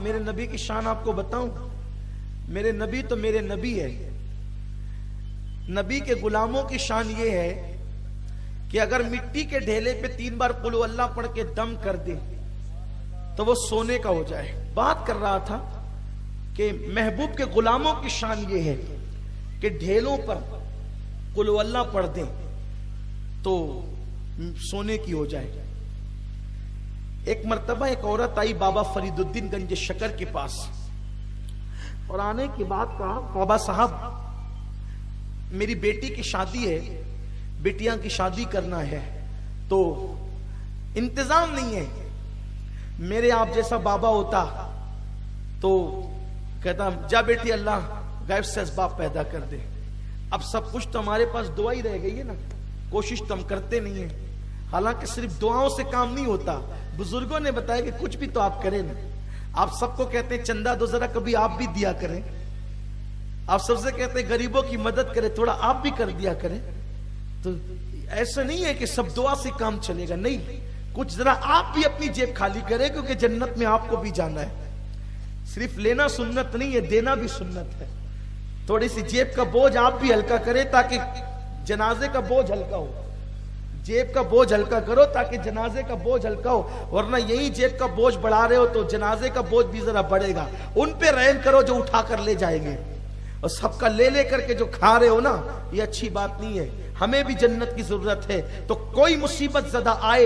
میرے نبی کی شان آپ کو بتاؤں. میرے نبی تو میرے نبی ہے. نبی کے غلاموں کی شان یہ ہے کہ اگر مٹی کے ڈھیلے پہ 3 بار قل ہو اللہ پڑھ کے دم کر دے تو وہ سونے کا ہو جائے. بات کر رہا تھا کہ محبوب کے غلاموں کی شان یہ ہے کہ ڈھیلوں پر قل ہو اللہ پڑھ دیں تو سونے کی ہو جائے. ایک مرتبہ ایک عورت آئی بابا فرید الدین گنج شکر کے پاس اور آنے کی بات کہا بابا صاحب میری بیٹی کی شادی ہے, بیٹیاں کی شادی کرنا ہے تو انتظام نہیں ہے. میرے آپ جیسا بابا ہوتا تو کہتا جا بیٹی اللہ غیب سے اسباب پیدا کر دے. اب سب کچھ تو ہمارے پاس دعا ہی رہ گئی ہے نا, کوشش تو ہم کرتے نہیں ہیں. حالانکہ صرف دعاؤں سے کام نہیں ہوتا. بزرگوں نے بتایا کہ کچھ بھی تو آپ کریں نا. آپ سب کو کہتے ہیں چندہ دو, ذرا کبھی آپ بھی دیا کریں. آپ سب سے کہتے ہیں غریبوں کی مدد کریں, تھوڑا آپ بھی کر دیا کریں. تو ایسا نہیں ہے کہ سب دعا سے کام چلے گا, نہیں, کچھ ذرا آپ بھی اپنی جیب خالی کریں کیونکہ جنت میں آپ کو بھی جانا ہے. صرف لینا سنت نہیں ہے, دینا بھی سنت ہے. تھوڑی سی جیب کا بوجھ آپ بھی ہلکا کریں تاکہ جنازے کا بوجھ ہلکا ہو. جیب کا بوجھ ہلکا کرو تاکہ جنازے کا بوجھ ہلکا ہو, ورنہ یہی جیب کا بوجھ بڑھا رہے ہو تو جنازے کا بوجھ بھی ذرا بڑھے گا. ان پہ رحم کرو جو اٹھا کر لے جائیں گے, اور سب کا لے لے کر کے جو کھا رہے ہو نا, یہ اچھی بات نہیں ہے. ہمیں بھی جنت کی ضرورت ہے. تو کوئی مصیبت زدہ آئے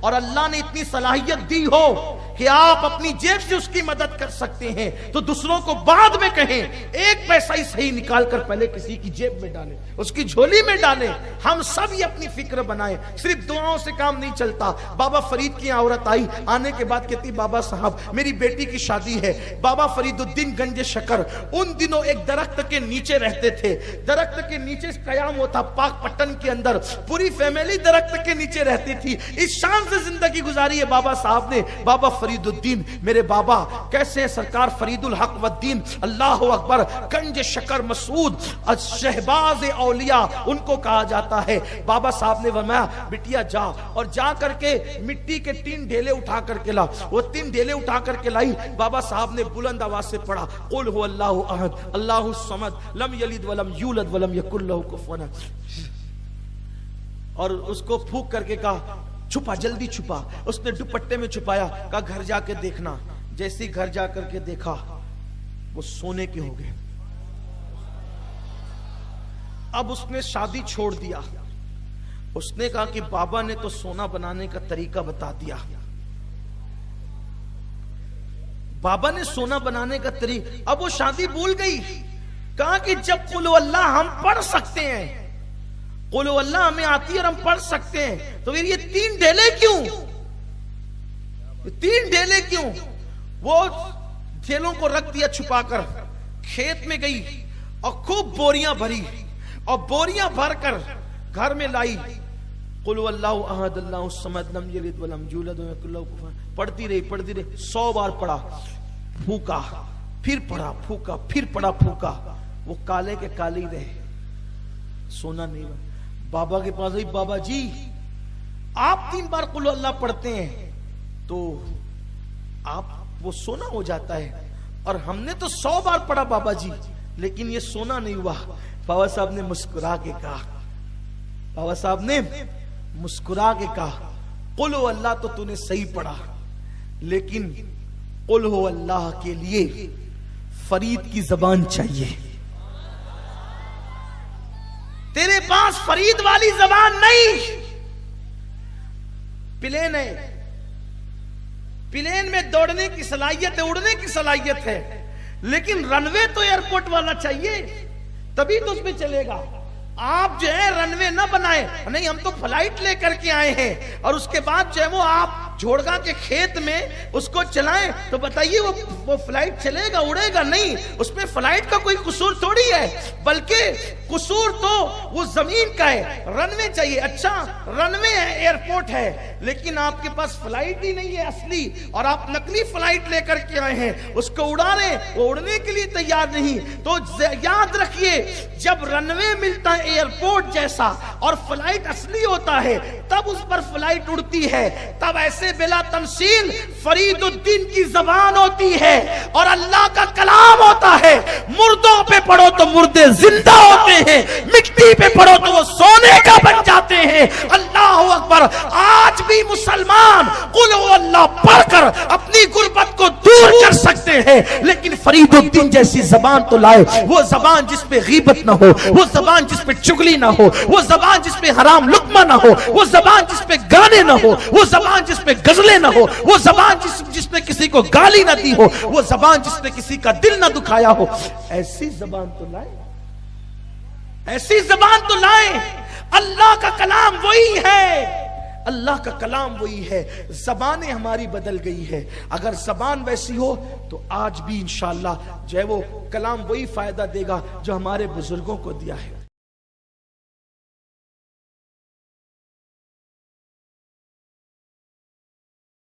اور اللہ نے اتنی صلاحیت دی ہو کہ آپ اپنی جیب سے اس کی مدد کر سکتے ہیں تو دوسروں کو بعد میں کہیں, ایک پیسہ ہی صحیح نکال کر پہلے کسی کی جیب میں ڈالیں, اس کی جھولی میں ڈالیں. ہم سب یہ اپنی فکر بنائیں, صرف دعاؤں سے کام نہیں چلتا. بابا فرید کی عورت آئی, آنے کے بعد کہتی بابا صاحب میری بیٹی کی شادی ہے. بابا فرید الدین گنج شکر ان دنوں ایک درخت کے نیچے رہتے تھے. درخت کے نیچے قیام ہوتا پاک پٹن کے اندر, پوری فیملی درخت کے نیچے رہتی تھی. اس شان سے زندگی گزاری ہے بابا صاحب نے. بابا فرید الدین میرے بابا کیسے ہیں سرکار فرید الحق والدین اللہ اکبر گنج شکر مسعود شہباز اولیاء ان کو کہا جاتا ہے. بابا صاحب نے فرمایا بٹیا جا, اور جا کر کے مٹی کے 3 ڈھیلے اٹھا کر کے لا. وہ 3 ڈھیلے اٹھا کر کے لائی. بابا صاحب نے بلند آواز سے پڑھا قل هو اللہ احد اللہ الصمد لم یلد ولم یولد ولم یکن له کفوا احد, اور اس کو پھونک کر کے کہا چھپا, جلدی چھپا. اس نے دوپٹے میں چھپایا, کہا گھر جا کے دیکھنا. جیسی گھر جا کر کے دیکھا وہ سونے کے ہو گئے. اب اس نے شادی چھوڑ دیا. اس نے کہا کہ بابا نے تو سونا بنانے کا طریقہ بتا دیا. بابا نے سونا بنانے کا طریقہ, اب وہ شادی بھول گئی. کہا کہ جب قل اللہ ہم پڑھ سکتے ہیں, قل اللہ ہمیں آتی ہے اور ہم پڑھ سکتے ہیں, تو پھر یہ 3 ڈھیلے کیوں, 3 ڈھیلے کیوں؟ وہ ڈھیلوں کو رکھ دیا چھپا کر, کھیت میں گئی اور خوب بوریاں بھری, اور بوریاں بھر کر گھر میں لائی. قل اللہ احد اللہ الصمد لم یلد ولم یولد ولم یکن له کفوا احد. پڑھتی رہی 100 بار پڑھا, پھونکا, پھر پڑھا پھونکا, پھر پڑھا پھونکا. وہ کالے کے کالے ہی رہے, سونا نہیں بنا. بابا کے پاس آئی, بابا جی آپ 3 بار قل اللہ پڑھتے ہیں تو آپ وہ سونا ہو جاتا ہے, اور ہم نے تو 100 بار پڑھا بابا جی لیکن یہ سونا نہیں ہوا. بابا صاحب نے مسکرا کے کہا, بابا صاحب نے مسکرا کے کہا قل ہو اللہ تو تو نے صحیح پڑھا, لیکن قل ہو اللہ کے لیے فرید کی زبان چاہیے. تیرے پاس فرید والی زبان نہیں. پلین ہے, پلین میں دوڑنے کی صلاحیت ہے, اڑنے کی صلاحیت ہے, لیکن رن وے تو ایئرپورٹ والا چاہیے, تبھی تو اس میں چلے گا. آپ جو ہے رن وے نہ بنائے, نہیں ہم تو فلائٹ لے کر کے آئے ہیں, اور اس کے بعد جو ہے وہ آپ جھوڑگا کے کھیت میں اس کو چلائیں تو بتائیے وہ فلائٹ چلے گا, اڑے گا؟ نہیں. اس میں فلائٹ کا کوئی قصور تھوڑی ہے, بلکہ قصور تو وہ زمین کا ہے. رن وے چاہیے. اچھا رن وے ہے, ایئرپورٹ ہے, لیکن آپ کے پاس فلائٹ ہی نہیں ہے اصلی, اور آپ نقلی فلائٹ لے کر کے آئے ہیں, اس کو اڑا رہے ہیں, وہ اڑنے کے لیے تیار نہیں. تو یاد رکھیے جب رن وے ملتا ہے ایئرپورٹ جیسا اور فلائٹ اصلی ہوتا ہے, تب اس پر فلائٹ اڑتی ہے. تب ایسے ایسے بلا تمثیل فرید الدین کی زبان ہوتی ہے اور اللہ کا کلام ہوتا ہے. مردوں پہ پڑھو تو مردے زندہ ہوتے ہیں, مٹی پہ پڑھو تو وہ سونے کا بن جاتے ہیں. اللہ اکبر. آج بھی مسلمان قل هو اللہ پڑھ کر اپنی غربت کو دور کر سکتے ہیں, لیکن فرید الدین جیسی زبان تو لائے. وہ زبان جس پہ غیبت نہ ہو, وہ زبان جس پہ چگلی نہ ہو, وہ زبان جس پہ حرام لقمہ نہ ہو, وہ زبان جس پہ گانے نہ ہو, وہ زبان جس پہ غزلیں نہ ہو, وہ زبان جس نے کسی کو گالی نہ دی ہو, وہ زبان جس نے کسی کا دل نہ دکھایا ہو. ایسی زبان تو لائے, ایسی زبان تو لائیں. اللہ کا کلام وہی ہے, اللہ کا کلام وہی ہے. زبانیں ہماری بدل گئی ہے. اگر زبان ویسی ہو تو آج بھی انشاءاللہ جو ہے وہ کلام وہی فائدہ دے گا جو ہمارے بزرگوں کو دیا ہے.